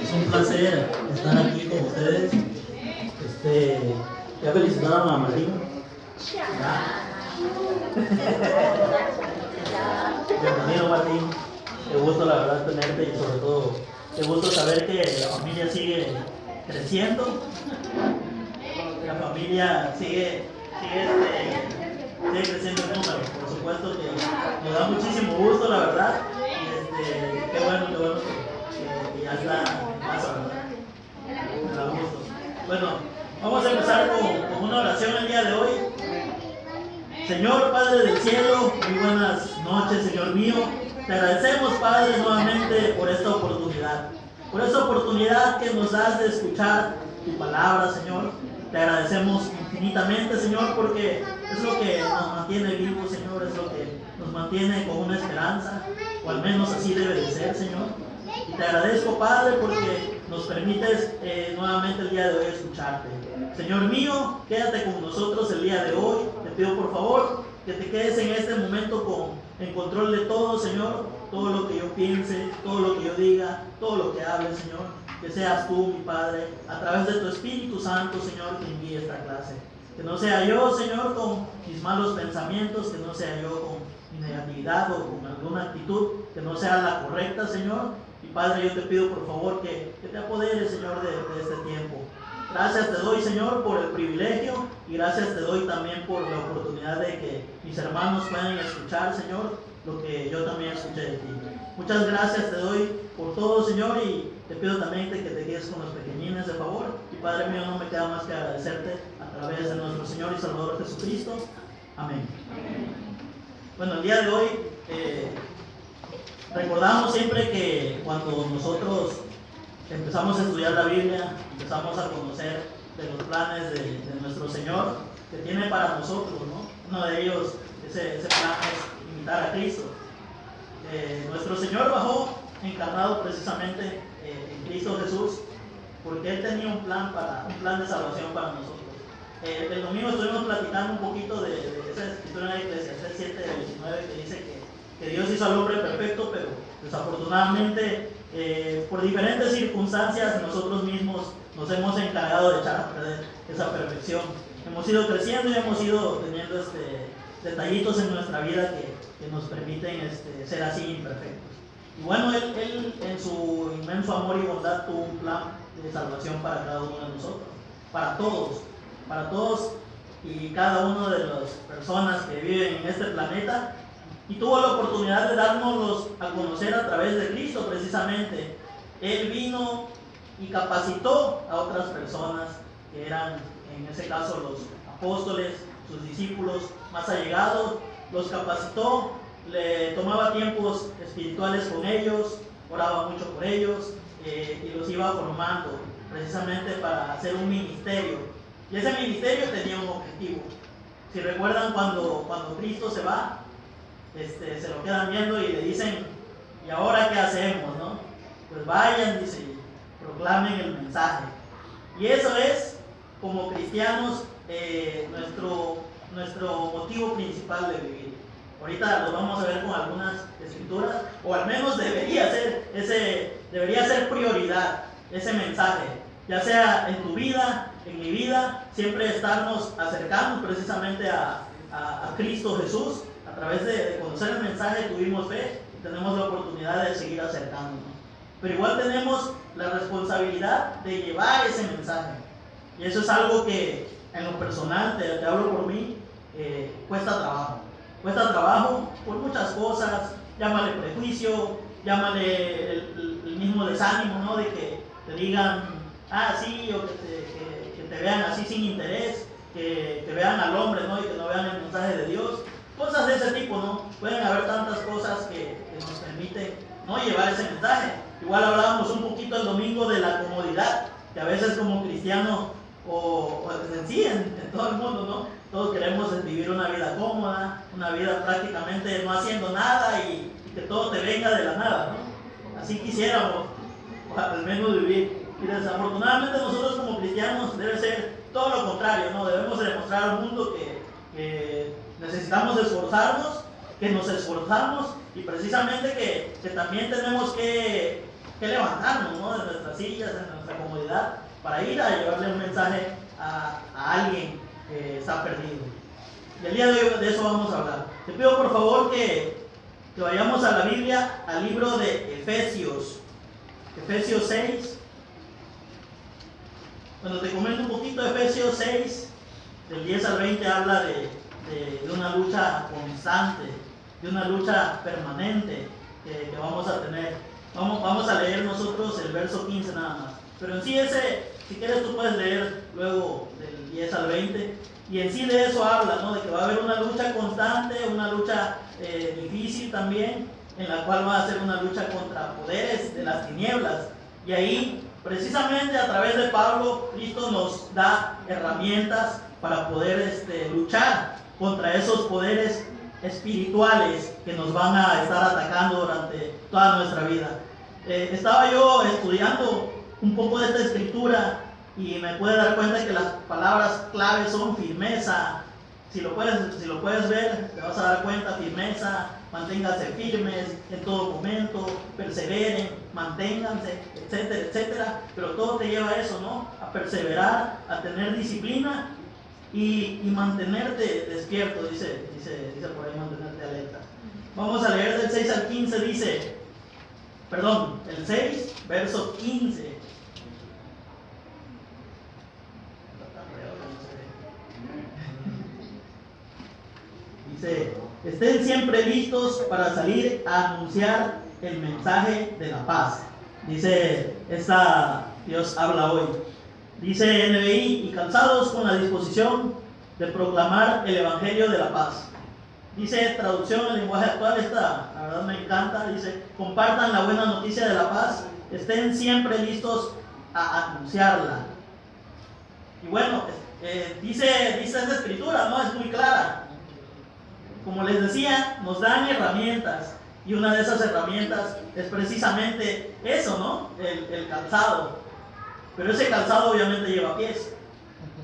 Es un placer estar aquí con ustedes. Ya felicitaron a Martín. Bienvenido, Martín. Qué gusto, la verdad, tenerte y sobre todo qué gusto saber que la familia sigue creciendo. La familia sigue creciendo en número. Por supuesto que nos da muchísimo gusto, la verdad. Y qué bueno que ya está en casa, ¿verdad? Me da gusto. Bueno, vamos a empezar con una oración el día de hoy. Señor Padre del cielo, muy buenas noches, Señor mío. Te agradecemos, Padre, nuevamente por esta oportunidad que nos das de escuchar tu palabra, Señor. Te agradecemos infinitamente, Señor, porque es lo que nos mantiene vivos, Señor, es lo que nos mantiene con una esperanza, o al menos así debe de ser, Señor. Y te agradezco, Padre, porque nos permites nuevamente el día de hoy escucharte. Señor mío, quédate con nosotros el día de hoy. Te pido por favor que te quedes en este momento en control de todo, Señor. Todo lo que yo piense, todo lo que yo diga, todo lo que hable, Señor. Que seas tú, mi Padre, a través de tu Espíritu Santo, Señor, que envíe esta clase. Que no sea yo, Señor, con mis malos pensamientos, que no sea yo con mi negatividad o con alguna actitud que no sea la correcta, Señor. Y Padre, yo te pido por favor que te apoderes, Señor, de este tiempo. Gracias te doy, Señor, por el privilegio y gracias te doy también por la oportunidad de que mis hermanos puedan escuchar, Señor, lo que yo también escuché de ti. Muchas gracias te doy por todo, Señor, y te pido también que te quedes con los pequeñines, de favor. Y Padre mío, no me queda más que agradecerte a través de nuestro Señor y Salvador Jesucristo. Amén. Bueno, el día de hoy recordamos siempre que cuando nosotros empezamos a estudiar la Biblia, empezamos a conocer de los planes de nuestro Señor que tiene para nosotros, ¿no? Uno de ellos, ese plan es imitar a Cristo. Nuestro Señor bajó encarnado precisamente en Cristo Jesús porque Él tenía un plan de salvación para nosotros. El domingo estuvimos platicando un poquito de esa escritura en Eclesiastés 7:19 que dice que Dios hizo al hombre perfecto, pero desafortunadamente por diferentes circunstancias nosotros mismos nos hemos encargado de echar a perder esa perfección. Hemos ido creciendo y hemos ido teniendo detallitos en nuestra vida que nos permiten ser así imperfectos. Y bueno, él en su inmenso amor y bondad tuvo un plan de salvación para cada uno de nosotros, para todos y cada una de las personas que viven en este planeta. Y tuvo la oportunidad de dárnoslos a conocer a través de Cristo precisamente. Él vino y capacitó a otras personas que eran, en ese caso, los apóstoles, sus discípulos más allegados. Los capacitó, le tomaba tiempos espirituales con ellos, oraba mucho por ellos y los iba formando precisamente para hacer un ministerio. Y ese ministerio tenía un objetivo. Si recuerdan cuando Cristo se va, se lo quedan viendo y le dicen, ¿y ahora qué hacemos, no? Pues vayan, dice, y proclamen el mensaje. Y eso es, como cristianos, nuestro motivo principal de vivir. Ahorita lo vamos a ver con algunas escrituras, o al menos debería ser prioridad ese mensaje, ya sea en tu vida, en mi vida, siempre estarnos acercando precisamente a Cristo Jesús. A través de conocer el mensaje tuvimos fe y tenemos la oportunidad de seguir acercándonos. Pero igual tenemos la responsabilidad de llevar ese mensaje. Y eso es algo que en lo personal, te hablo por mí, cuesta trabajo. Cuesta trabajo por muchas cosas, llámale prejuicio, llámale el mismo desánimo, ¿no? De que te digan, sí, o que te vean así sin interés, que vean al hombre, ¿no? Y que no vean el mensaje de Dios. Cosas de ese tipo, ¿no? Pueden haber tantas cosas que nos permiten no llevar ese mensaje. Igual hablábamos un poquito el domingo de la comodidad, que a veces como cristiano o en sí, en todo el mundo, ¿no? Todos queremos vivir una vida cómoda, una vida prácticamente no haciendo nada y que todo te venga de la nada, ¿no? Así quisiéramos, o al menos vivir. Y desafortunadamente nosotros como cristianos debe ser todo lo contrario, ¿no? Debemos demostrar al mundo que necesitamos esforzarnos, que nos esforzamos y precisamente que también tenemos que que levantarnos, ¿no?, de nuestras sillas, de nuestra comodidad, para ir a llevarle un mensaje a alguien que está perdido. Y el día de hoy de eso vamos a hablar. Te pido por favor que vayamos a la Biblia, al libro de Efesios 6. Cuando te comento un poquito, Efesios 6, del 10 al 20, habla de una lucha constante, de una lucha permanente que vamos a tener. Vamos a leer nosotros el verso 15 nada más. Pero en sí si quieres tú puedes leer luego del 10 al 20. Y en sí de eso habla, ¿no?, de que va a haber una lucha constante, una lucha difícil también, en la cual va a ser una lucha contra poderes de las tinieblas. Y ahí, precisamente a través de Pablo, Cristo nos da herramientas para poder luchar contra esos poderes espirituales que nos van a estar atacando durante toda nuestra vida. Estaba yo estudiando un poco de esta escritura y me pude dar cuenta que las palabras claves son firmeza. Si lo puedes ver, te vas a dar cuenta: firmeza, manténganse firmes en todo momento, perseveren, manténganse, etcétera, etcétera. Pero todo te lleva a eso, ¿no?, a perseverar, a tener disciplina y mantenerte despierto, dice por ahí, mantenerte alerta. Vamos a leer del 6 al 15, el 6, verso 15. Dice: estén siempre listos para salir a anunciar el mensaje de la paz. Dice Dios habla hoy. Dice NBI: y calzados con la disposición de proclamar el evangelio de la paz. Dice traducción en lenguaje actual, la verdad me encanta. Dice: compartan la buena noticia de la paz, estén siempre listos a anunciarla. Y bueno, dice esta escritura, ¿no?, es muy clara. Como les decía, nos dan herramientas, y una de esas herramientas es precisamente eso, ¿no?, el calzado. Pero ese calzado obviamente lleva pies.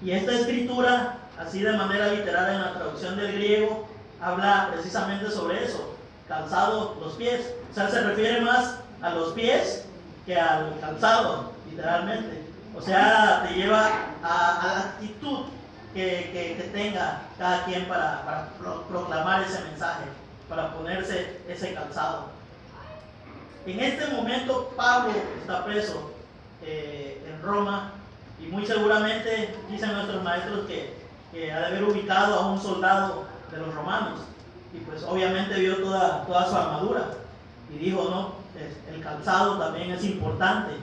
Y esta escritura, así de manera literal en la traducción del griego, habla precisamente sobre eso: calzado, los pies. O sea, se refiere más a los pies que al calzado, literalmente. O sea, te lleva a la actitud que tenga cada quien para proclamar ese mensaje, para ponerse ese calzado. En este momento Pablo está preso en Roma, y muy seguramente dicen nuestros maestros que ha de haber ubicado a un soldado de los romanos, y pues obviamente vio toda su armadura y dijo: no, el calzado también es importante.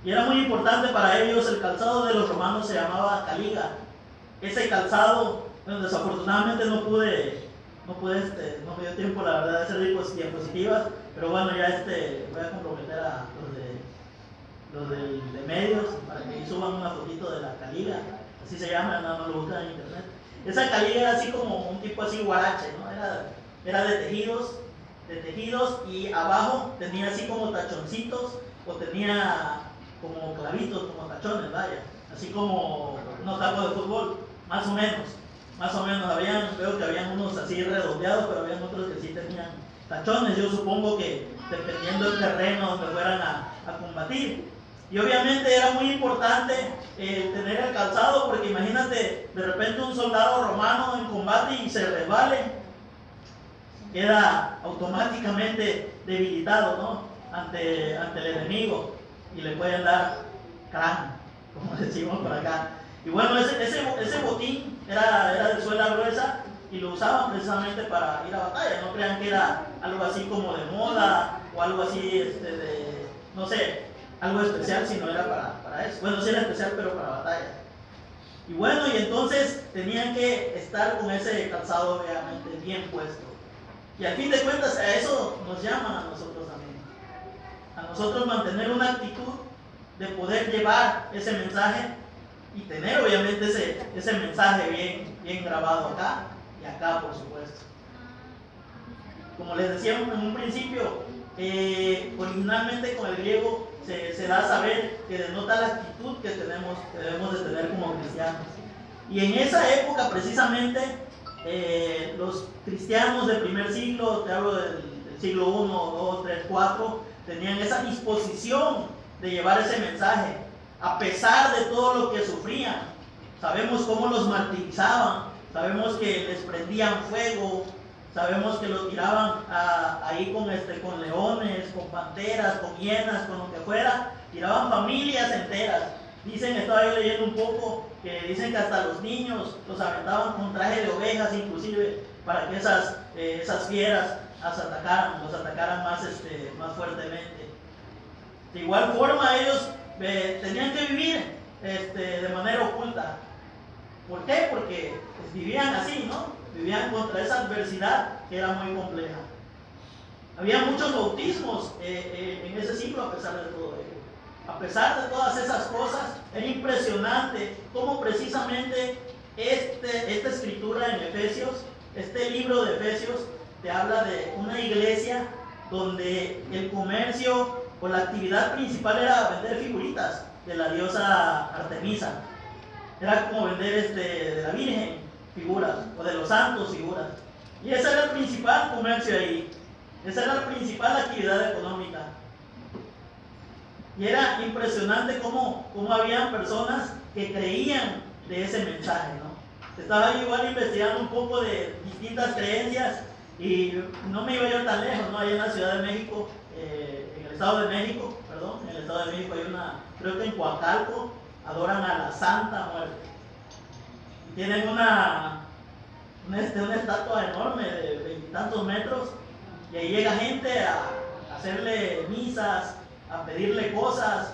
Y era muy importante para ellos. El calzado de los romanos se llamaba caliga. Ese calzado, bueno, desafortunadamente no me dio tiempo, la verdad, de hacer diapositivas, pero bueno, ya voy a comprometer a los de medios para que suban una fotito de la caliga, así se llama, nada más lo buscan en internet. Esa caliga era así como un tipo así guarache, ¿no? Era de tejidos, y abajo tenía así como tachoncitos, o tenía como clavitos, como tachones, vaya, así como unos tacos de fútbol, más o menos. Veo que habían unos así redondeados, pero habían otros que sí tenían tachones. Yo supongo que dependiendo del terreno donde fueran a combatir. Y obviamente era muy importante tener el calzado, porque imagínate de repente un soldado romano en combate y se resbale, queda automáticamente debilitado, ¿no?, ante el enemigo, y le pueden dar cráneo, como decimos por acá. Y bueno, ese botín era de suela gruesa, y lo usaban precisamente para ir a batalla. No crean que era algo así como de moda o algo así no sé, algo especial, sino era para eso. Bueno, sí era especial, pero para batalla. Y bueno, y entonces tenían que estar con ese calzado obviamente bien puesto. Y al fin de cuentas a eso nos llaman a nosotros también. A nosotros mantener una actitud de poder llevar ese mensaje y tener obviamente ese mensaje bien grabado acá y acá, por supuesto. Como les decía en un principio, originalmente con el griego se da a saber que denota la actitud que debemos de tener como cristianos. Y en esa época precisamente los cristianos del primer siglo, te hablo del siglo 1, 2, 3, 4, tenían esa disposición de llevar ese mensaje, a pesar de todo lo que sufrían. Sabemos cómo los martirizaban, sabemos que les prendían fuego, sabemos que lo tiraban ahí con leones, con panteras, con hienas, con lo que fuera, tiraban familias enteras. Dicen, estaba yo leyendo un poco, que dicen que hasta los niños los aventaban con traje de ovejas, inclusive, para que esas fieras los atacaran más fuertemente. De igual forma, ellos tenían que vivir de manera oculta. ¿Por qué? Porque pues, vivían así, ¿no? Vivían contra esa adversidad que era muy compleja. Había muchos bautismos en ese siglo a pesar de todo ello. A pesar de todas esas cosas, era impresionante cómo precisamente esta escritura en Efesios, este libro de Efesios, te habla de una iglesia donde el comercio o la actividad principal era vender figuritas de la diosa Artemisa. Era como vender de la Virgen figuras, o de los santos figuras. Y ese era el principal comercio ahí. Esa era la principal actividad económica. Y era impresionante cómo habían personas que creían de ese mensaje, ¿no? Estaba yo igual investigando un poco de distintas creencias y no me iba yo tan lejos, ¿no? Allá en la Ciudad de México, en el Estado de México, hay creo que en Coacalco, adoran a la Santa Muerte. Y tienen una estatua enorme de 20 y tantos metros, y ahí llega gente a hacerle misas, a pedirle cosas,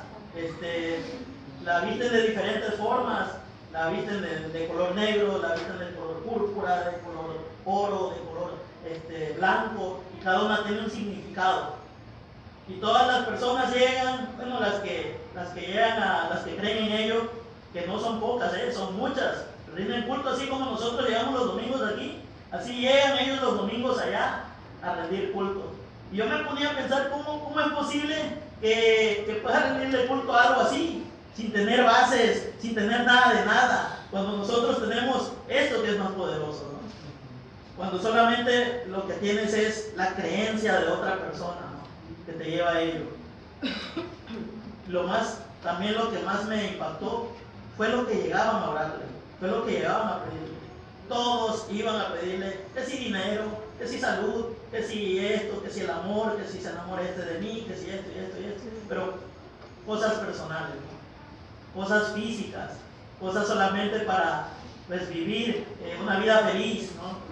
la visten de diferentes formas, la visten de color negro, la visten de color púrpura, de color oro, de color blanco, y cada una tiene un significado. Y todas las personas llegan, bueno, las que llegan las que creen en ello, que no son pocas, son muchas, rinden culto así como nosotros llegamos los domingos aquí, así llegan ellos los domingos allá a rendir culto. Y yo me ponía a pensar cómo es posible que pueda rendirle culto a algo así, sin tener bases, sin tener nada de nada, cuando nosotros tenemos esto que es más poderoso, ¿no? Cuando solamente lo que tienes es la creencia de otra persona, ¿no? Que te lleva a ello. También lo que más me impactó fue lo que llegaban a orarle, fue lo que llegaban a pedirle. Todos iban a pedirle que si dinero, que si salud, que si esto, que si el amor, que si se enamora de mí, que si esto y esto y esto, pero cosas personales, ¿no? Cosas físicas, cosas solamente para pues, vivir una vida feliz, ¿no?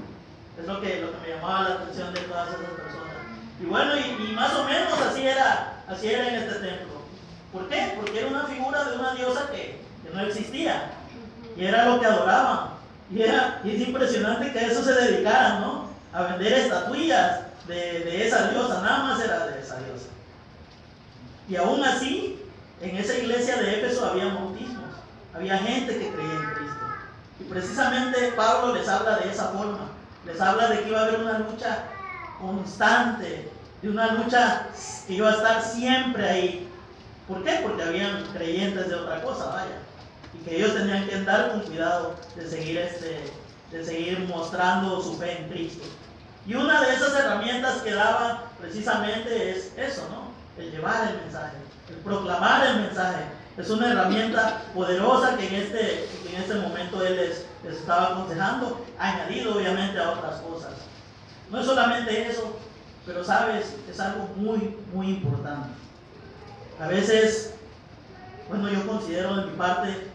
Es lo que me llamaba la atención de todas esas personas. Y bueno, y más o menos así era en este templo. ¿Por qué? Porque era una figura de una diosa que no existía, y era lo que adoraban. Y es impresionante que a eso se dedicaran, ¿no? A vender estatuillas de esa diosa, nada más era de esa diosa. Y aún así, en esa iglesia de Éfeso había bautismos, había gente que creía en Cristo. Y precisamente Pablo les habla de esa forma, les habla de que iba a haber una lucha constante, de una lucha que iba a estar siempre ahí. ¿Por qué? Porque habían creyentes de otra cosa, vaya. Y que ellos tenían que andar con cuidado de seguir mostrando su fe en Cristo. Y una de esas herramientas que daba precisamente es eso, ¿no? El llevar el mensaje, el proclamar el mensaje. Es una herramienta poderosa que en este momento él les estaba aconsejando, añadido obviamente a otras cosas. No es solamente eso, pero sabes, es algo muy, muy importante. A veces, bueno, yo considero de mi parte,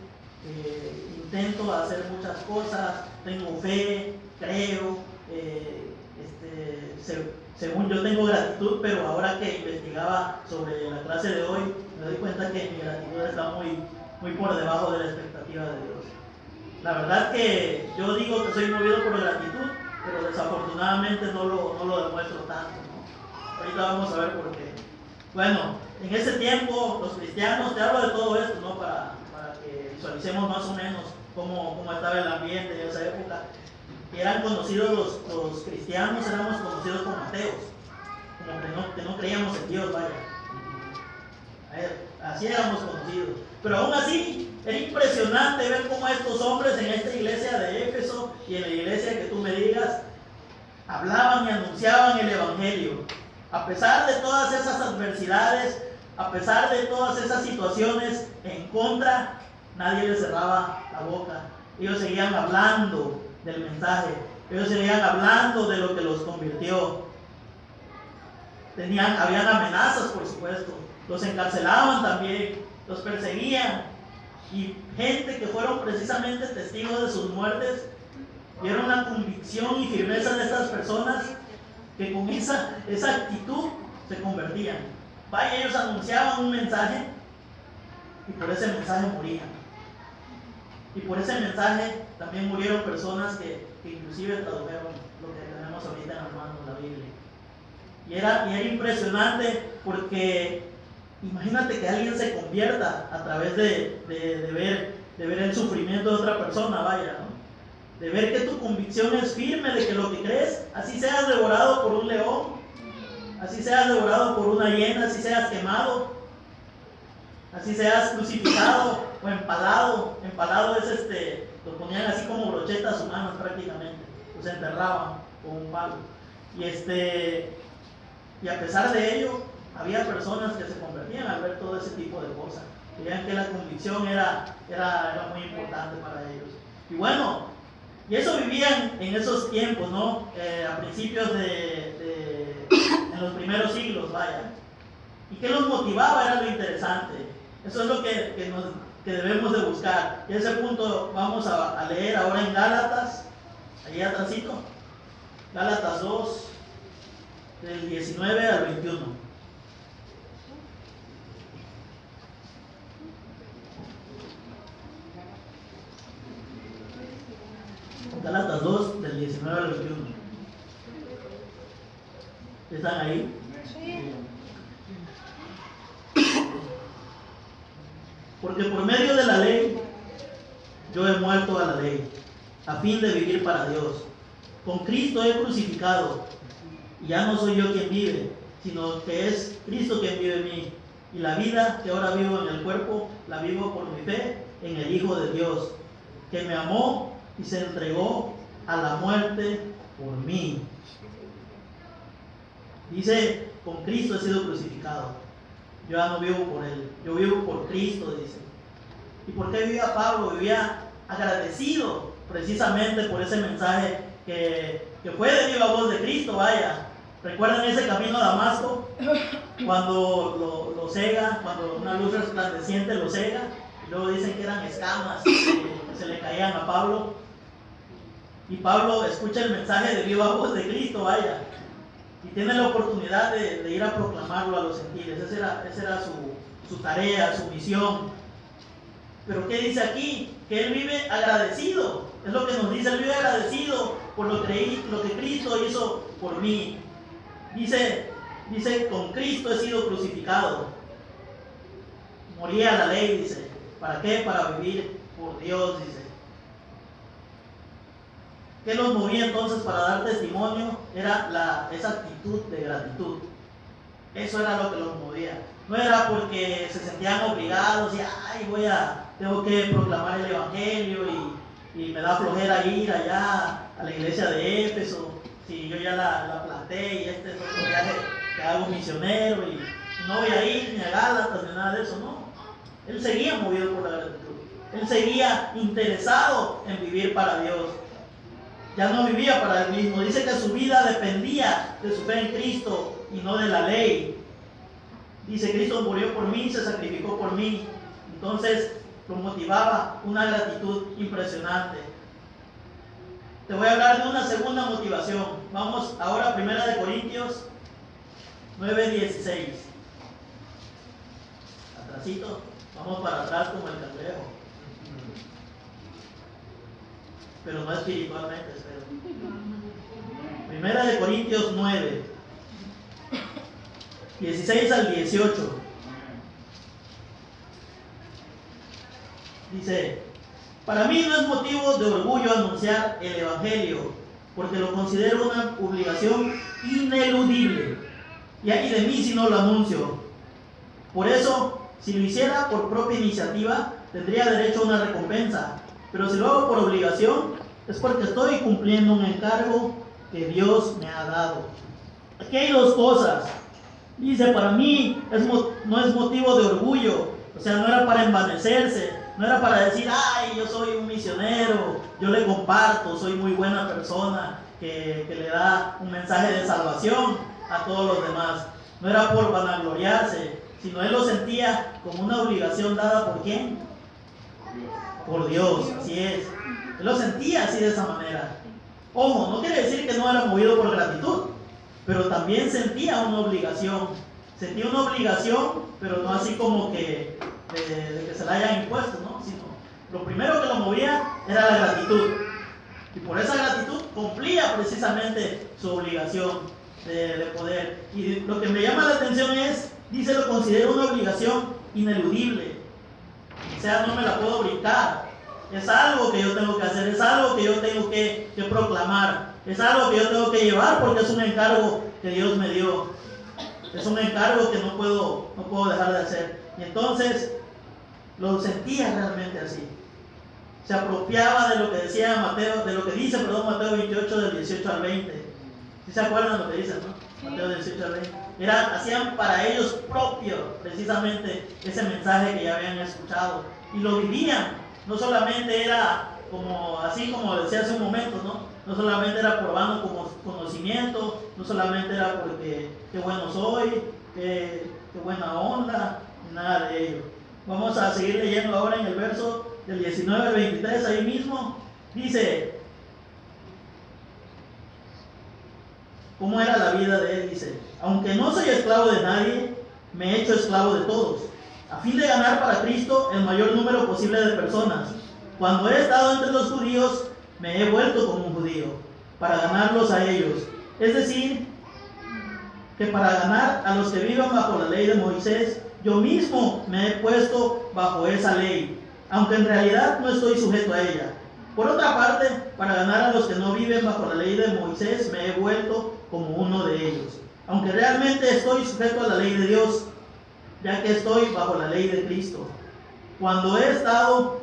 intento hacer muchas cosas, tengo fe, creo, según yo tengo gratitud, pero ahora que investigaba sobre la clase de hoy, me doy cuenta que mi gratitud está muy, muy por debajo de la expectativa de Dios. La verdad que yo digo que soy movido por gratitud, pero desafortunadamente no lo demuestro tanto, ¿no? Ahorita vamos a ver por qué. Bueno, en ese tiempo los cristianos, te hablo de todo esto, ¿no? Para que visualicemos más o menos cómo estaba el ambiente en esa época. Eran conocidos los cristianos, éramos conocidos como ateos, como que no creíamos en Dios, vaya. Así éramos conocidos. Pero aún así, era impresionante ver cómo estos hombres en esta iglesia de Éfeso y en la iglesia que tú me digas, hablaban y anunciaban el Evangelio. A pesar de todas esas adversidades, a pesar de todas esas situaciones en contra, nadie les cerraba la boca. Ellos seguían hablando del mensaje. Ellos seguían hablando de lo que los convirtió. Habían amenazas, por supuesto. Los encarcelaban también, los perseguían. Y gente que fueron precisamente testigos de sus muertes, vieron una convicción y firmeza de estas personas que con esa actitud se convertían. Vaya, ellos anunciaban un mensaje y por ese mensaje morían. Y por ese mensaje también murieron personas que inclusive tradujeron lo que tenemos ahorita en las manos, la Biblia. Y era impresionante porque imagínate que alguien se convierta a través de ver el sufrimiento de otra persona, vaya, ¿no? De ver que tu convicción es firme de que lo que crees, así seas devorado por un león, así seas devorado por una hiena, así seas quemado, así seas crucificado o empalado. Empalado es lo ponían así como brochetas a sus manos prácticamente, los enterraban con un palo. Y a pesar de ello, había personas que se convertían al ver todo ese tipo de cosas. Veían que la convicción era muy importante para ellos. Y bueno, y eso vivían en esos tiempos, ¿no? A principios en los primeros siglos, vaya. ¿Y qué los motivaba? Era lo interesante. Eso es lo que debemos de buscar. Y ese punto vamos a leer ahora en Gálatas, allí atrásito. Gálatas 2, del 19 al 21. Gálatas 2, del 19 al 21. ¿Están ahí? Sí. Porque por medio de la ley, yo he muerto a la ley, a fin de vivir para Dios. Con Cristo he crucificado, y ya no soy yo quien vive, sino que es Cristo quien vive en mí. Y la vida que ahora vivo en el cuerpo, la vivo por mi fe en el Hijo de Dios, que me amó y se entregó a la muerte por mí. Dice, con Cristo he sido crucificado. Yo ya no vivo por Él, yo vivo por Cristo, dice. ¿Y por qué vivía Pablo? Vivía agradecido precisamente por ese mensaje que fue de viva voz de Cristo, vaya. ¿Recuerdan ese camino a Damasco? Cuando lo cega, cuando una luz resplandeciente lo cega, y luego dicen que eran escamas que se le caían a Pablo. Y Pablo escucha el mensaje de viva voz de Cristo, vaya. Y tiene la oportunidad de ir a proclamarlo a los gentiles. Esa era su tarea, su misión. Pero ¿qué dice aquí? Que él vive agradecido. Es lo que nos dice, él vive agradecido por lo que Cristo hizo por mí. Dice, con Cristo he sido crucificado. Moría la ley, dice. ¿Para qué? Para vivir por Dios, dice. ¿Qué los movía entonces para dar testimonio? Era esa actitud de gratitud. Eso era lo que los movía. No era porque se sentían obligados y tengo que proclamar el Evangelio y me da flojera ir allá a la iglesia de Éfeso, si yo ya la planté y este es otro viaje que hago misionero y no voy a ir ni a Gálatas ni nada de eso, no. Él seguía movido por la gratitud. Él seguía interesado en vivir para Dios. Ya no vivía para él mismo. Dice que su vida dependía de su fe en Cristo y no de la ley. Dice, Cristo murió por mí, se sacrificó por mí. Entonces lo motivaba una gratitud impresionante. Te voy a hablar de una segunda motivación. Vamos ahora a 1 Corintios 9:16. Atrasito, vamos para atrás como el cangrejo. Pero no espiritualmente, espero. 1 Corintios 9, 16 al 18. Dice, para mí no es motivo de orgullo anunciar el Evangelio, porque lo considero una obligación ineludible. Y ay de mí si no lo anuncio. Por eso, si lo hiciera por propia iniciativa, tendría derecho a una recompensa. Pero si lo hago por obligación, es porque estoy cumpliendo un encargo que Dios me ha dado. Aquí hay dos cosas. Dice, para mí no es motivo de orgullo, o sea, no era para envanecerse, no era para decir, ay, yo soy un misionero, yo le comparto, soy muy buena persona, que le da un mensaje de salvación a todos los demás. No era por vanagloriarse, sino él lo sentía como una obligación dada ¿por quién? Por Dios, así es. Él lo sentía así de esa manera. Ojo, no quiere decir que no era movido por gratitud, pero también sentía una obligación. Sentía una obligación, pero no así como que de que se la hayan impuesto, ¿no? Sino lo primero que lo movía era la gratitud. Y por esa gratitud cumplía precisamente su obligación de poder. Y lo que me llama la atención es, dice, lo considero una obligación ineludible. O sea, no me la puedo brincar. Es algo que yo tengo que hacer, es algo que yo tengo que proclamar, es algo que yo tengo que llevar porque es un encargo que Dios me dio. Es un encargo que no puedo dejar de hacer. Y entonces lo sentía realmente así. Se apropiaba de lo que decía Mateo, de lo que dice, Mateo 28 del 18 al 20. ¿Sí se acuerdan lo que dice, no? Mateo 18 al 20. Hacían para ellos propio precisamente ese mensaje que ya habían escuchado y lo vivían. No solamente era así como decía hace un momento, ¿no? No solamente era por vano como conocimiento, no solamente era porque qué bueno soy, qué buena onda, nada de ello. Vamos a seguir leyendo ahora en el verso del 19 al 23, ahí mismo, dice, ¿cómo era la vida de él? Dice, aunque no soy esclavo de nadie, me he hecho esclavo de todos, a fin de ganar para Cristo el mayor número posible de personas. Cuando he estado entre los judíos, me he vuelto como un judío, para ganarlos a ellos. Es decir, que para ganar a los que vivan bajo la ley de Moisés, yo mismo me he puesto bajo esa ley, aunque en realidad no estoy sujeto a ella. Por otra parte, para ganar a los que no viven bajo la ley de Moisés, me he vuelto como uno de ellos, aunque realmente estoy sujeto a la ley de Dios, ya que estoy bajo la ley de Cristo. Cuando he estado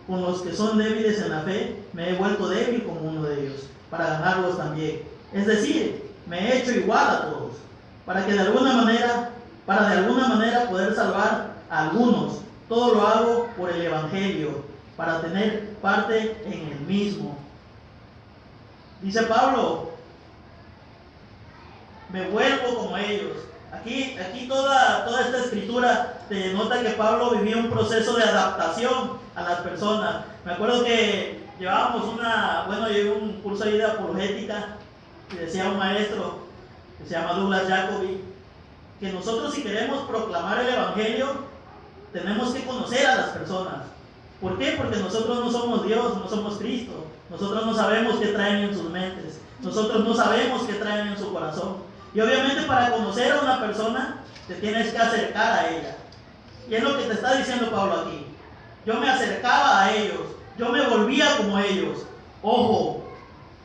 con los que son débiles en la fe, me he vuelto débil como uno de ellos, para ganarlos también. Es decir, me he hecho igual a todos, para de alguna manera poder salvar a algunos. Todo lo hago por el Evangelio, para tener parte en el mismo. Dice Pablo, me vuelvo como ellos. Aquí toda esta escritura te denota que Pablo vivía un proceso de adaptación a las personas. Me acuerdo que llevé un curso ahí de apologética y decía un maestro que se llama Douglas Jacoby, que nosotros si queremos proclamar el Evangelio, tenemos que conocer a las personas. ¿Por qué? Porque nosotros no somos Dios, no somos Cristo. Nosotros no sabemos qué traen en sus mentes. Nosotros no sabemos qué traen en su corazón. Y obviamente para conocer a una persona, te tienes que acercar a ella. Y es lo que te está diciendo Pablo aquí. Yo me acercaba a ellos, yo me volvía como ellos. Ojo,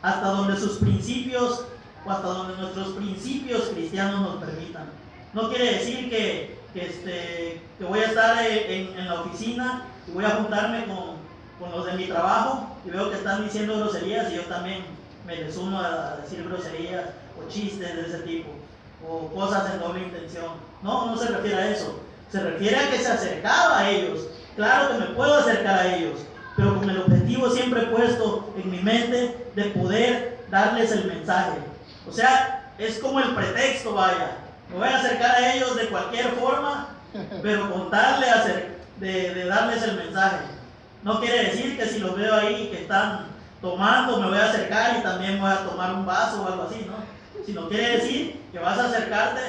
hasta donde sus principios o hasta donde nuestros principios cristianos nos permitan. No quiere decir que voy a estar en la oficina y voy a juntarme con los de mi trabajo y veo que están diciendo groserías y yo también me les uno a decir groserías o chistes de ese tipo o cosas en doble intención. No se refiere a eso. Se refiere a que se acercaba a ellos. Claro que me puedo acercar a ellos, pero con el objetivo siempre puesto en mi mente de poder darles el mensaje. O sea, es como el pretexto, vaya. Me voy a acercar a ellos de cualquier forma, pero con tal de darles el mensaje. No quiere decir que si los veo ahí que están tomando, me voy a acercar y también voy a tomar un vaso o algo así, ¿no? Sino quiere decir que vas a acercarte,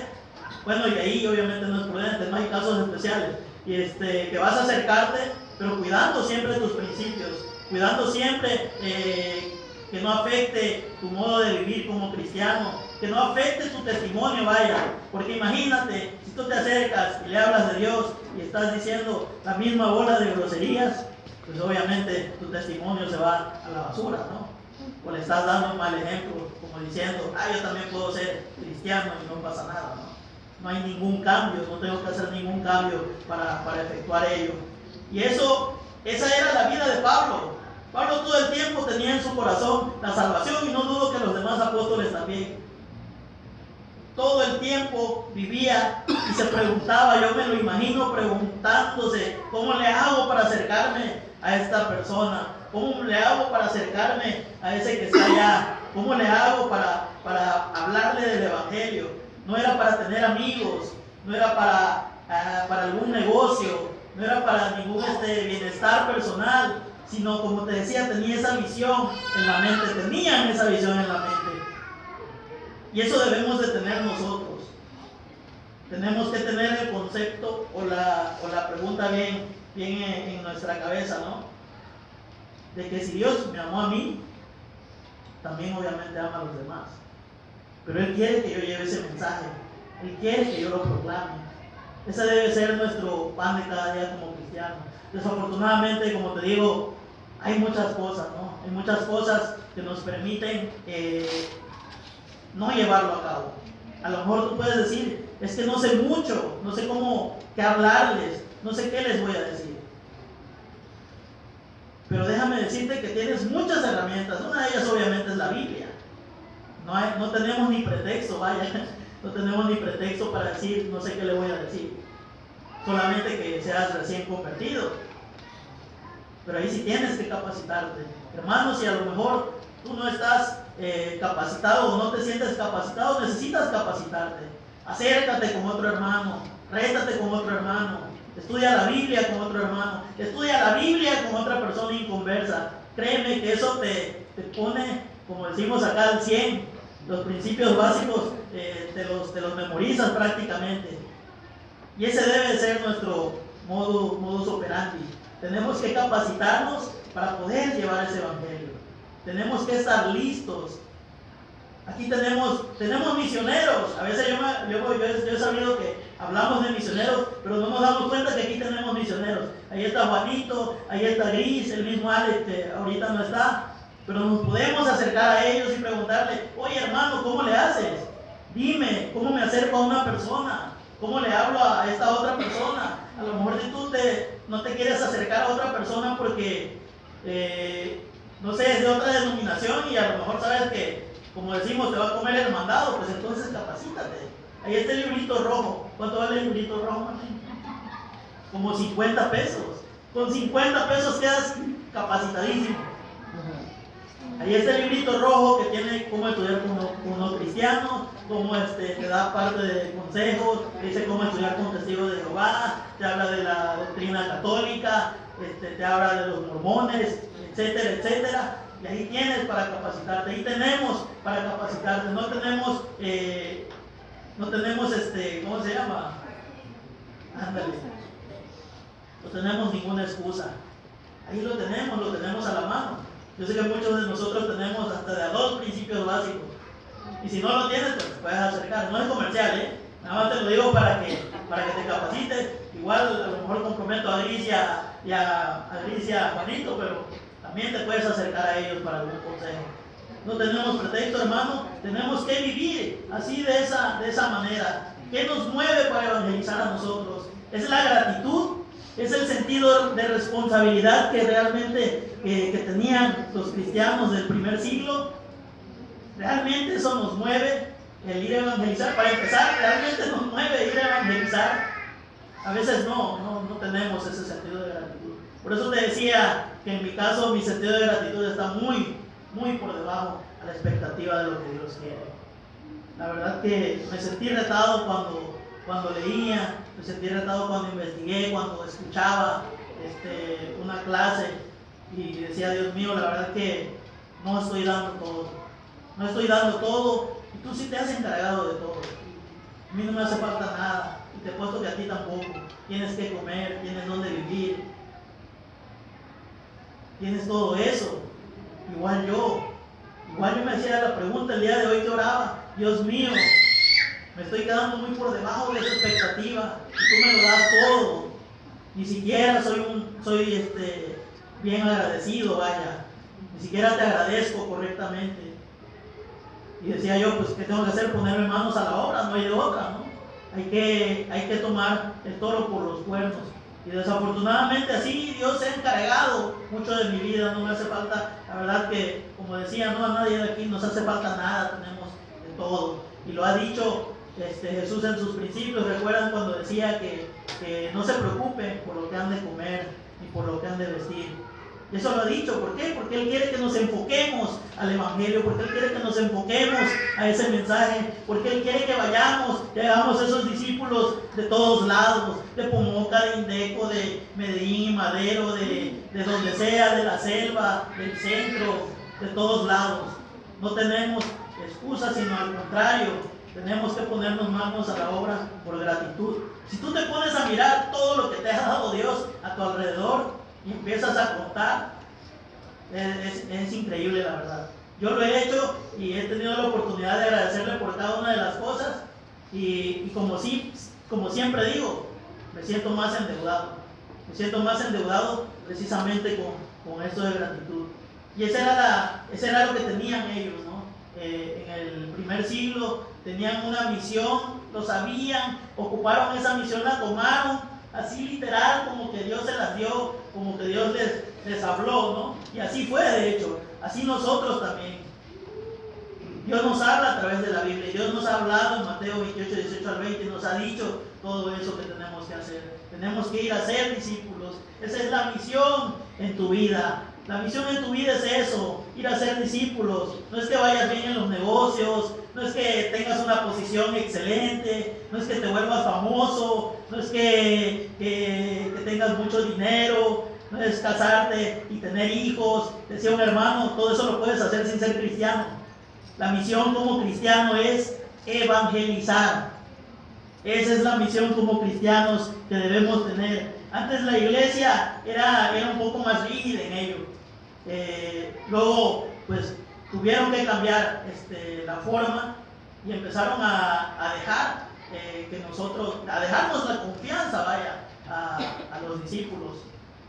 bueno, y ahí obviamente no es prudente, no hay casos especiales, y que vas a acercarte, pero cuidando siempre tus principios, cuidando siempre que no afecte tu modo de vivir como cristiano, que no afecte tu testimonio, vaya, porque imagínate, si tú te acercas y le hablas de Dios y estás diciendo la misma bola de groserías, pues obviamente tu testimonio se va a la basura, ¿no? O le estás dando un mal ejemplo, como diciendo, yo también puedo ser cristiano y no pasa nada, ¿no? No hay ningún cambio, no tengo que hacer ningún cambio para efectuar ello. Y esa era la vida de Pablo. Pablo todo el tiempo tenía en su corazón la salvación y no dudo que los demás apóstoles también. todo el tiempo vivía y se preguntaba, yo me lo imagino preguntándose, ¿cómo le hago para acercarme a esta persona? ¿Cómo le hago para acercarme a ese que está allá? ¿Cómo le hago para hablarle del Evangelio? No era para tener amigos, no era para algún negocio, no era para ningún bienestar personal, sino, como te decía, tenía esa visión en la mente, tenían esa visión en la mente. Y eso debemos de tener nosotros. Tenemos que tener el concepto o la pregunta bien en nuestra cabeza, ¿no? De que si Dios me amó a mí, también obviamente ama a los demás. Pero Él quiere que yo lleve ese mensaje. Él quiere que yo lo proclame. Ese debe ser nuestro pan de cada día como cristianos. Desafortunadamente, como te digo, hay muchas cosas, ¿no? Hay muchas cosas que nos permiten no llevarlo a cabo. A lo mejor tú puedes decir, es que no sé mucho, no sé qué hablarles, no sé qué les voy a decir. Pero déjame decirte que tienes muchas herramientas. Una de ellas obviamente es la Biblia. No tenemos ni pretexto, vaya, no tenemos ni pretexto para decir, no sé qué le voy a decir. Solamente que seas recién convertido. Pero ahí sí tienes que capacitarte. Hermanos, si a lo mejor tú no estás capacitado o no te sientes capacitado, necesitas capacitarte. Acércate con otro hermano, rétate con otro hermano, estudia la Biblia con otro hermano, estudia la Biblia con otra persona inconversa. Créeme que eso te pone, como decimos acá, al 100. Los principios básicos te los memorizas prácticamente. Y ese debe ser nuestro modus operandi. Tenemos que capacitarnos para poder llevar ese evangelio. Tenemos que estar listos. Aquí tenemos misioneros. A veces yo he sabido que hablamos de misioneros, pero no nos damos cuenta que aquí tenemos misioneros. Ahí está Juanito, ahí está Gris, el mismo Alex que ahorita no está. Pero nos podemos acercar a ellos y preguntarle, oye hermano, ¿cómo le haces? Dime, ¿cómo me acerco a una persona? ¿Cómo le hablo a esta otra persona? A lo mejor si tú no te quieres acercar a otra persona porque, no sé, es de otra denominación y a lo mejor sabes que, como decimos, te va a comer el mandado, pues entonces capacítate. Ahí está el librito rojo. ¿Cuánto vale el librito rojo, Martín? Como 50 pesos. Con 50 pesos quedas capacitadísimo. Ahí está el librito rojo que tiene cómo estudiar con unos cristianos, cómo te da parte de consejos, dice cómo estudiar con testigos de Jehová, te habla de la doctrina católica, te habla de los mormones, etcétera, etcétera. Y ahí tienes para capacitarte, ahí tenemos para capacitarte, no tenemos, ¿cómo se llama? Ándale, no tenemos ninguna excusa. Ahí lo tenemos a la mano. Yo sé que muchos de nosotros tenemos hasta de 2 principios básicos. Y si no lo tienes, pues puedes acercar. No es comercial, nada más te lo digo para que te capacites. Igual a lo mejor comprometo a Gris y a Juanito, pero también te puedes acercar a ellos para algún consejo. No tenemos pretexto, hermano. Tenemos que vivir así de esa manera. ¿Qué nos mueve para evangelizar a nosotros? Es la gratitud. Es el sentido de responsabilidad que realmente que tenían los cristianos del primer siglo. Realmente eso nos mueve el ir a evangelizar. Para empezar, realmente nos mueve ir a evangelizar. A veces no tenemos ese sentido de gratitud. Por eso te decía que en mi caso mi sentido de gratitud está muy, muy por debajo a la expectativa de lo que Dios quiere. La verdad que me sentí retado cuando leía, me sentí retado cuando investigué, cuando escuchaba una clase y decía, Dios mío, la verdad que no estoy dando todo y tú sí te has encargado de todo. A mí no me hace falta nada y te apuesto que a ti tampoco. Tienes que comer, tienes donde vivir, tienes todo eso. Igual yo me hacía la pregunta el día de hoy que oraba, Dios mío, me estoy quedando muy por debajo de esa expectativa y tú me lo das todo. Ni siquiera soy bien agradecido, vaya. Ni siquiera te agradezco correctamente. Y decía yo, pues, ¿qué tengo que hacer? Ponerme manos a la obra, no hay de otra, ¿no? Hay que tomar el toro por los cuernos. Y desafortunadamente así Dios se ha encargado mucho de mi vida, no me hace falta, la verdad que, como decía, no a nadie de aquí nos hace falta nada, tenemos de todo. Y lo ha dicho Jesús en sus principios. ¿Recuerdan cuando decía que no se preocupen por lo que han de comer ni por lo que han de vestir? Y eso lo ha dicho. ¿Por qué? Porque Él quiere que nos enfoquemos al Evangelio, porque Él quiere que nos enfoquemos a ese mensaje, porque Él quiere que vayamos, que hagamos esos discípulos de todos lados, de Pomoca, de Indeco, de Medellín, Madero, de donde sea, de la selva, del centro, de todos lados. No tenemos excusas, sino al contrario, tenemos que ponernos manos a la obra por gratitud. Si tú te pones a mirar todo lo que te ha dado Dios a tu alrededor y empiezas a contar, es increíble, la verdad. Yo lo he hecho y he tenido la oportunidad de agradecerle por cada una de las cosas, y como siempre digo, me siento más endeudado precisamente con esto de gratitud. Y ese era lo que tenían ellos, ¿no? En el primer siglo tenían una misión, lo sabían, ocuparon esa misión, la tomaron así literal, como que Dios se las dio, como que Dios les habló, ¿no? Y así fue, de hecho, así nosotros también. Dios nos habla a través de la Biblia. Dios nos ha hablado en Mateo 28, 18 al 20, y nos ha dicho todo eso que tenemos que hacer. Tenemos que ir a ser discípulos. Esa es la misión en tu vida. La misión en tu vida es eso, ir a ser discípulos. No es que vayas bien en los negocios, no es que tengas una posición excelente, no es que te vuelvas famoso, no es que tengas mucho dinero, no es casarte y tener hijos. Decía un hermano, todo eso lo puedes hacer sin ser cristiano. La misión como cristiano es evangelizar. Esa es la misión como cristianos que debemos tener. Antes la iglesia era un poco más rígida en ello. Luego pues tuvieron que cambiar la forma y empezaron a dejar a dejarnos la confianza, a los discípulos,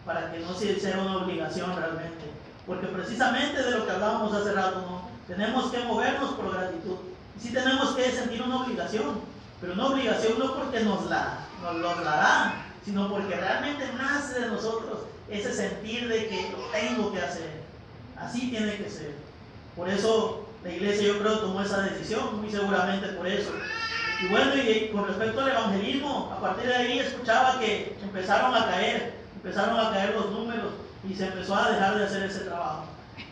para que no se hiciera una obligación realmente. Porque precisamente de lo que hablábamos hace rato, ¿no? Tenemos que movernos por gratitud. Y sí tenemos que sentir una obligación, pero una obligación no porque nos la dan, sino porque realmente nace de nosotros ese sentir de que lo tengo que hacer. Así tiene que ser. Por eso la iglesia, yo creo, tomó esa decisión, muy seguramente por eso. Y bueno, y con respecto al evangelismo, a partir de ahí escuchaba que empezaron a caer los números y se empezó a dejar de hacer ese trabajo.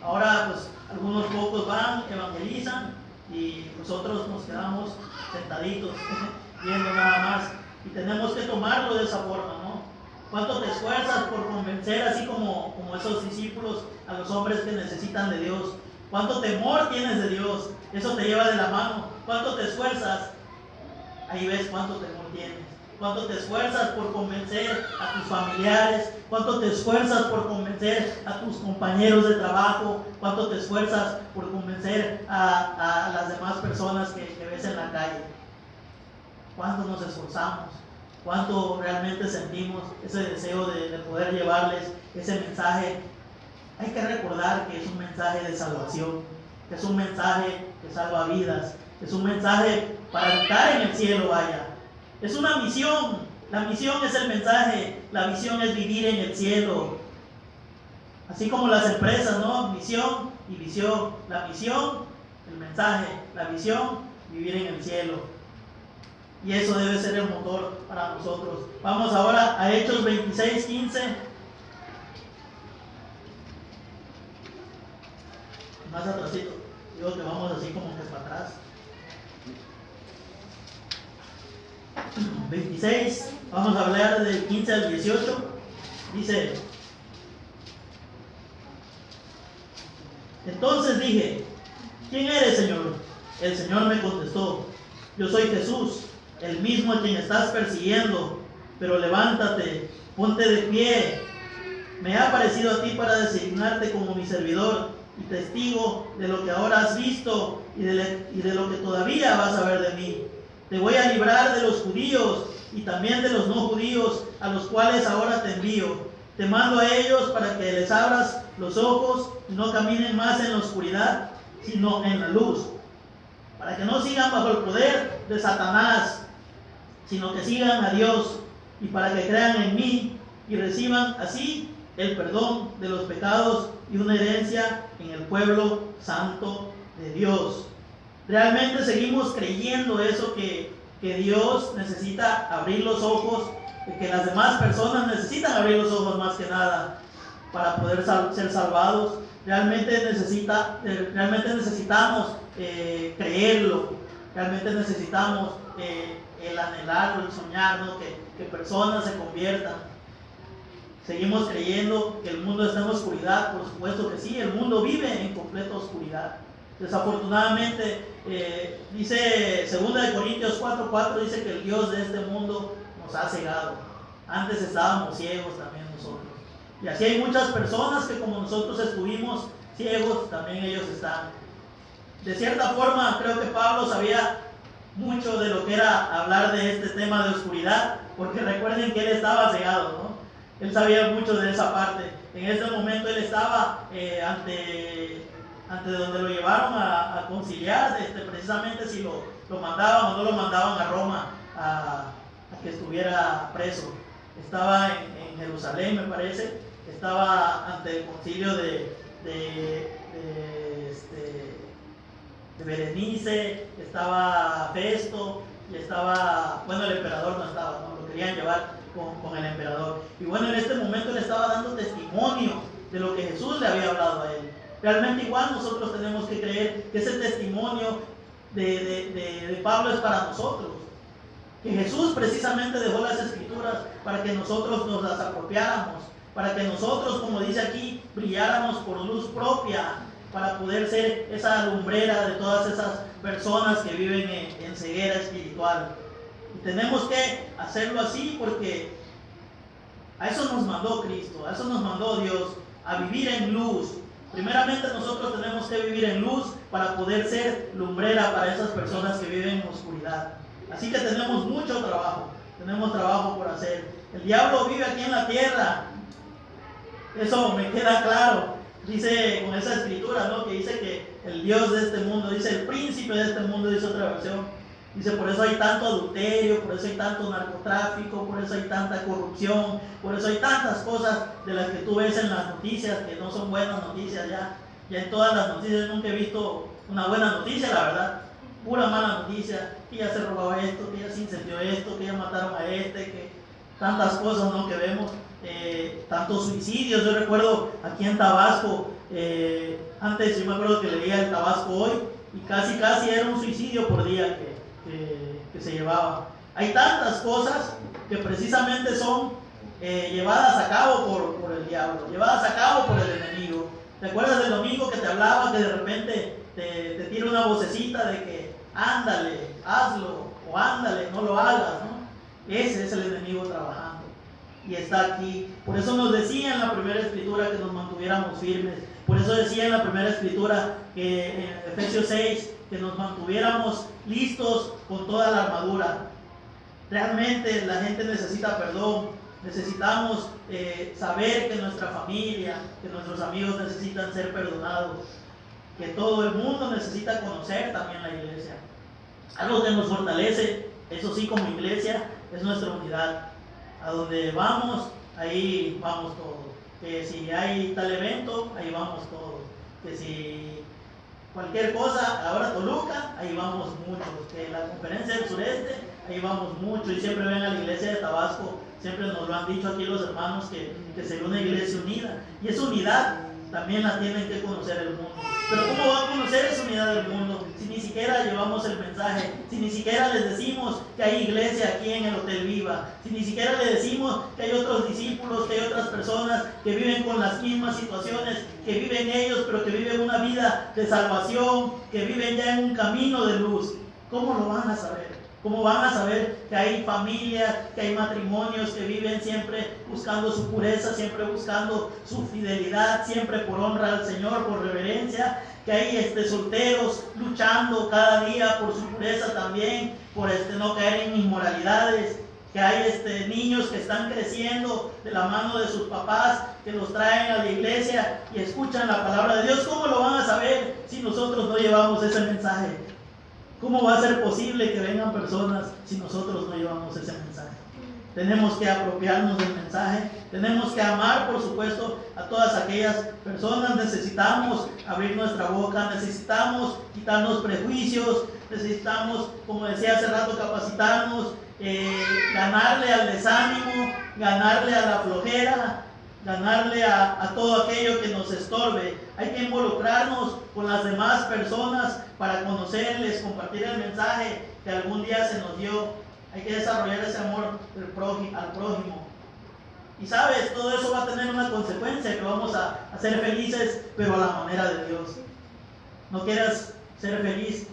Ahora pues algunos pocos van, evangelizan, y nosotros nos quedamos sentaditos viendo nada más. Y tenemos que tomarlo de esa forma, ¿no? ¿Cuánto te esfuerzas por convencer, así como esos discípulos, a los hombres que necesitan de Dios? ¿Cuánto temor tienes de Dios? Eso te lleva de la mano. ¿Cuánto te esfuerzas? Ahí ves cuánto temor tienes. ¿Cuánto te esfuerzas por convencer a tus familiares? ¿Cuánto te esfuerzas por convencer a tus compañeros de trabajo? ¿Cuánto te esfuerzas por convencer a las demás personas que ves en la calle? ¿Cuánto nos esforzamos? ¿Cuánto realmente sentimos ese deseo de poder llevarles ese mensaje? Hay que recordar que es un mensaje de salvación, que es un mensaje que salva vidas, es un mensaje para habitar en el cielo, vaya. Es una misión. La misión es el mensaje, la visión es vivir en el cielo. Así como las empresas, ¿no? Misión y visión. La misión, el mensaje, la visión, vivir en el cielo. Y eso debe ser el motor para nosotros. Vamos ahora a Hechos 26, 15. Más atrásito. Digo que vamos así como que para atrás. 26, vamos a hablar del 15 al 18. Dice: entonces dije, ¿quién eres, Señor? El Señor me contestó: yo soy Jesús, el mismo a quien estás persiguiendo. Pero levántate, ponte de pie. Me ha aparecido a ti para designarte como mi servidor y testigo de lo que ahora has visto y de lo que todavía vas a ver de mí. Te voy a librar de los judíos y también de los no judíos, a los cuales ahora te envío. Te mando a ellos para que les abras los ojos y no caminen más en la oscuridad, sino en la luz. Para que no sigan bajo el poder de Satanás, sino que sigan a Dios, y para que crean en mí y reciban así el perdón de los pecados y una herencia en el pueblo santo de Dios. Realmente seguimos creyendo eso que que Dios necesita abrir los ojos, que las demás personas necesitan abrir los ojos más que nada para poder ser salvados. Realmente necesitamos creerlo, realmente necesitamos el anhelarlo, el soñar, ¿no? que personas se conviertan. Seguimos creyendo que el mundo está en oscuridad, por supuesto que sí, el mundo vive en completa oscuridad. Desafortunadamente, dice 2 Corintios 4:4, dice que el Dios de este mundo nos ha cegado. Antes estábamos ciegos también nosotros. Y así hay muchas personas que como nosotros estuvimos ciegos, también ellos están. De cierta forma, creo que Pablo sabía mucho de lo que era hablar de este tema de oscuridad, porque recuerden que él estaba cegado, ¿no? Él sabía mucho de esa parte. En ese momento él estaba ante donde lo llevaron a conciliar, precisamente si lo mandaban o no lo mandaban a Roma a que estuviera preso. Estaba en Jerusalén, me parece. Estaba ante el concilio de Berenice, estaba Festo, y estaba, bueno, el emperador no estaba, ¿no? Lo querían llevar con el emperador. Y bueno, en este momento le estaba dando testimonio de lo que Jesús le había hablado a él. Realmente igual nosotros tenemos que creer que ese testimonio de Pablo es para nosotros. Que Jesús precisamente dejó las escrituras para que nosotros nos las apropiáramos, para que nosotros, como dice aquí, brilláramos por luz propia, para poder ser esa lumbrera de todas esas personas que viven en ceguera espiritual. Y tenemos que hacerlo así porque a eso nos mandó Cristo, a eso nos mandó Dios, a vivir en luz. Primeramente nosotros tenemos que vivir en luz para poder ser lumbrera para esas personas que viven en oscuridad. Así que tenemos mucho trabajo, tenemos trabajo por hacer. El diablo vive aquí en la tierra, eso me queda claro. Dice con esa escritura, ¿no? Que dice que el Dios de este mundo, dice el príncipe de este mundo, dice otra versión. Dice, por eso hay tanto adulterio, por eso hay tanto narcotráfico, por eso hay tanta corrupción, por eso hay tantas cosas de las que tú ves en las noticias, que no son buenas noticias ya. Ya en todas las noticias nunca he visto una buena noticia, la verdad. Pura mala noticia, que ya se robaba esto, que ya se incendió esto, que ya mataron a que tantas cosas, ¿no? Que vemos. Tantos suicidios. Yo recuerdo aquí en Tabasco, antes yo me acuerdo que leía el Tabasco Hoy y casi era un suicidio por día que se llevaba. Hay tantas cosas que precisamente son llevadas a cabo por el diablo, llevadas a cabo por el enemigo. ¿Te acuerdas del domingo que te hablaba, que de repente te tira una vocecita de que ándale, hazlo, o ándale, no lo hagas, ¿no? Ese es el enemigo trabajando. Y está aquí. Por eso nos decía en la primera escritura que nos mantuviéramos firmes. Por eso decía en la primera escritura que en Efesios 6 que nos mantuviéramos listos con toda la armadura. Realmente la gente necesita perdón. Necesitamos saber que nuestra familia, que nuestros amigos necesitan ser perdonados. Que todo el mundo necesita conocer también la iglesia. Algo que nos fortalece, eso sí, como iglesia, es nuestra unidad. A donde vamos, ahí vamos todos. Que si hay tal evento, ahí vamos todos. Que si cualquier cosa, ahora Toluca, ahí vamos muchos. Que la conferencia del sureste, ahí vamos muchos. Y siempre ven a la iglesia de Tabasco, siempre nos lo han dicho aquí los hermanos, que sería una iglesia unida. Y esa unidad también la tienen que conocer el mundo. Pero ¿cómo va a conocer esa unidad del mundo si ni siquiera llevamos el mensaje? Si ni siquiera les decimos que hay iglesia aquí en el Hotel Viva, si ni siquiera les decimos que hay otros discípulos, que hay otras personas que viven con las mismas situaciones que viven ellos, pero que viven una vida de salvación, que viven ya en un camino de luz. ¿Cómo lo van a saber? ¿Cómo van a saber que hay familias, que hay matrimonios que viven siempre buscando su pureza, siempre buscando su fidelidad, siempre por honra al Señor, por reverencia? Que hay solteros luchando cada día por su pureza también, por no caer en inmoralidades. Que hay niños que están creciendo de la mano de sus papás, que los traen a la iglesia y escuchan la palabra de Dios. ¿Cómo lo van a saber si nosotros no llevamos ese mensaje? ¿Cómo va a ser posible que vengan personas si nosotros no llevamos ese mensaje? Tenemos que apropiarnos del mensaje, tenemos que amar, por supuesto, a todas aquellas personas. Necesitamos abrir nuestra boca, necesitamos quitarnos prejuicios, necesitamos, como decía hace rato, capacitarnos, ganarle al desánimo, ganarle a la flojera, ganarle a todo aquello que nos estorbe. Hay que involucrarnos con las demás personas para conocerles, compartir el mensaje que algún día se nos dio. Hay que desarrollar ese amor al prójimo. Y sabes, todo eso va a tener una consecuencia, que vamos a ser felices, pero a la manera de Dios. No quieras ser feliz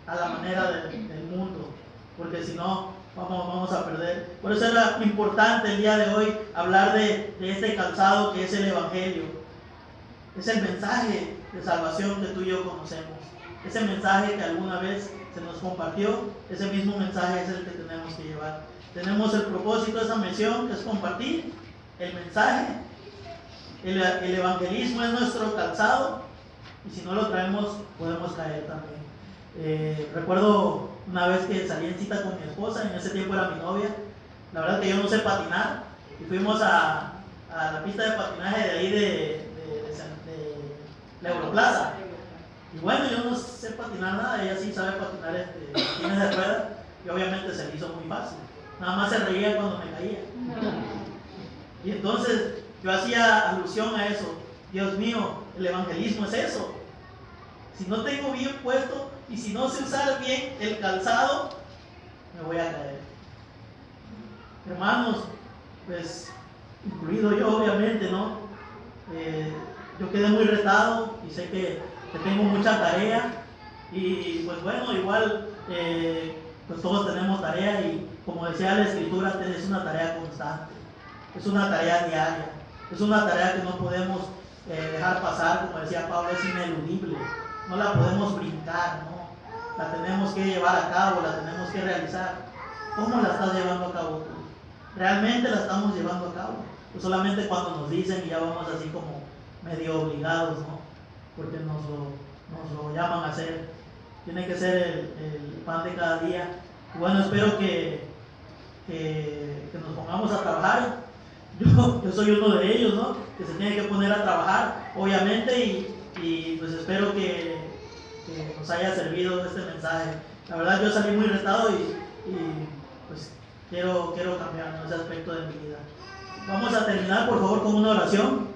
a la manera del mundo, porque si no, vamos a perder. Por eso era importante el día de hoy hablar de este calzado que es el Evangelio. Es el mensaje de salvación que tú y yo conocemos. Ese mensaje que alguna vez se nos compartió, ese mismo mensaje es el que tenemos que llevar. Tenemos el propósito de esa misión, que es compartir el mensaje. El evangelismo es nuestro calzado, y si no lo traemos podemos caer también. Recuerdo una vez que salí en cita con mi esposa, en ese tiempo era mi novia. La verdad que yo no sé patinar, y fuimos a la pista de patinaje de ahí de la Europlaza. Y bueno, yo no sé patinar nada, ella sí sabe patinar patines de ruedas, y obviamente se le hizo muy fácil. Nada más se reía cuando me caía. Y entonces yo hacía alusión a eso. Dios mío, el evangelismo es eso. Si no tengo bien puesto y si no sé usar bien el calzado, me voy a caer. Hermanos, pues incluido yo obviamente, ¿no? Yo quedé muy retado y sé que tengo mucha tarea, y pues bueno, igual pues todos tenemos tarea, y como decía la Escritura, es una tarea constante, es una tarea diaria, es una tarea que no podemos dejar pasar. Como decía Pablo, es ineludible, no la podemos brincar, ¿no? La tenemos que llevar a cabo, la tenemos que realizar. ¿Cómo la estás llevando a cabo tú? ¿Realmente la estamos llevando a cabo? Pues solamente cuando nos dicen, y ya vamos así como medio obligados, ¿no? Porque nos lo llaman a hacer. Tiene que ser el pan de cada día. Y bueno, espero que nos pongamos a trabajar. Yo soy uno de ellos, ¿no? Que se tiene que poner a trabajar, obviamente, y pues espero que nos haya servido este mensaje. La verdad, yo salí muy retado, y pues quiero cambiar, ¿no?, ese aspecto de mi vida. Vamos a terminar, por favor, con una oración.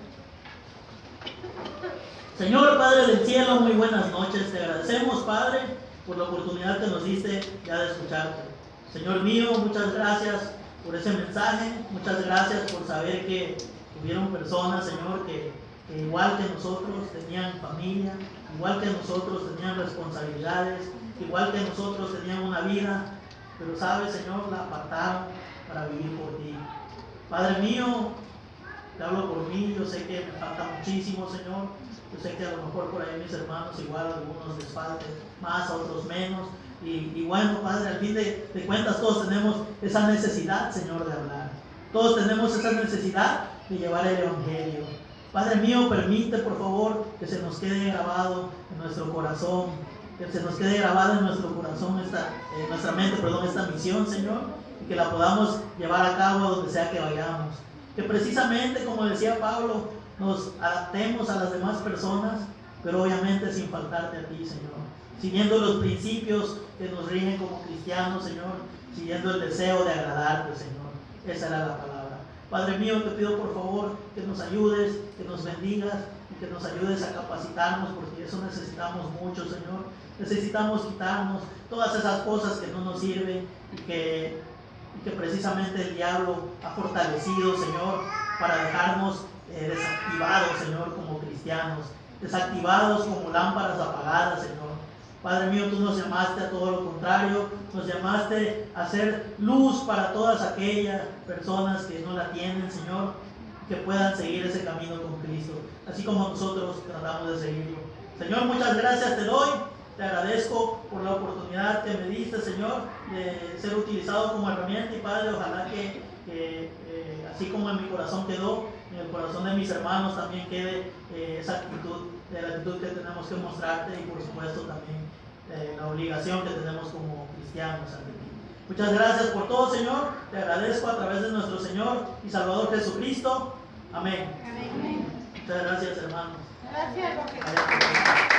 Señor Padre del cielo, muy buenas noches. Te agradecemos, Padre, por la oportunidad que nos diste ya de escucharte. Señor mío, muchas gracias por ese mensaje. Muchas gracias por saber que hubieron personas, Señor, que igual que nosotros tenían familia, igual que nosotros tenían responsabilidades, igual que nosotros tenían una vida, pero sabes, Señor, la apartaron para vivir por ti. Padre mío, te hablo por mí. Yo sé que me falta muchísimo, Señor. Yo sé que a lo mejor por ahí mis hermanos igual, algunos les falte más, a otros menos. Y bueno, Padre, al fin de cuentas todos tenemos esa necesidad, Señor, de hablar. Todos tenemos esa necesidad de llevar el Evangelio. Padre mío, permite, por favor, que se nos quede grabado en nuestro corazón, que se nos quede grabado en nuestro corazón, nuestra mente, esta misión, Señor, y que la podamos llevar a cabo donde sea que vayamos. Que precisamente, como decía Pablo, nos adaptemos a las demás personas, pero obviamente sin faltarte a ti, Señor. Siguiendo los principios que nos rigen como cristianos, Señor. Siguiendo el deseo de agradarte, Señor. Esa era la palabra. Padre mío, te pido por favor que nos ayudes, que nos bendigas y que nos ayudes a capacitarnos, porque eso necesitamos mucho, Señor. Necesitamos quitarnos todas esas cosas que no nos sirven y que precisamente el diablo ha fortalecido, Señor, para dejarnos desactivados, Señor, como cristianos, desactivados como lámparas apagadas, Señor. Padre mío, tú nos llamaste a todo lo contrario, nos llamaste a ser luz para todas aquellas personas que no la tienen, Señor, que puedan seguir ese camino con Cristo, así como nosotros tratamos de seguirlo. Señor, muchas gracias te doy. Te agradezco por la oportunidad que me diste, Señor, de ser utilizado como herramienta. Y Padre, ojalá que así como en mi corazón quedó, en el corazón de mis hermanos también quede esa actitud, de la actitud que tenemos que mostrarte, y por supuesto también la obligación que tenemos como cristianos ante ti. Muchas gracias por todo, Señor. Te agradezco a través de nuestro Señor y Salvador Jesucristo. Amén. Amén. Muchas gracias, hermanos. Gracias.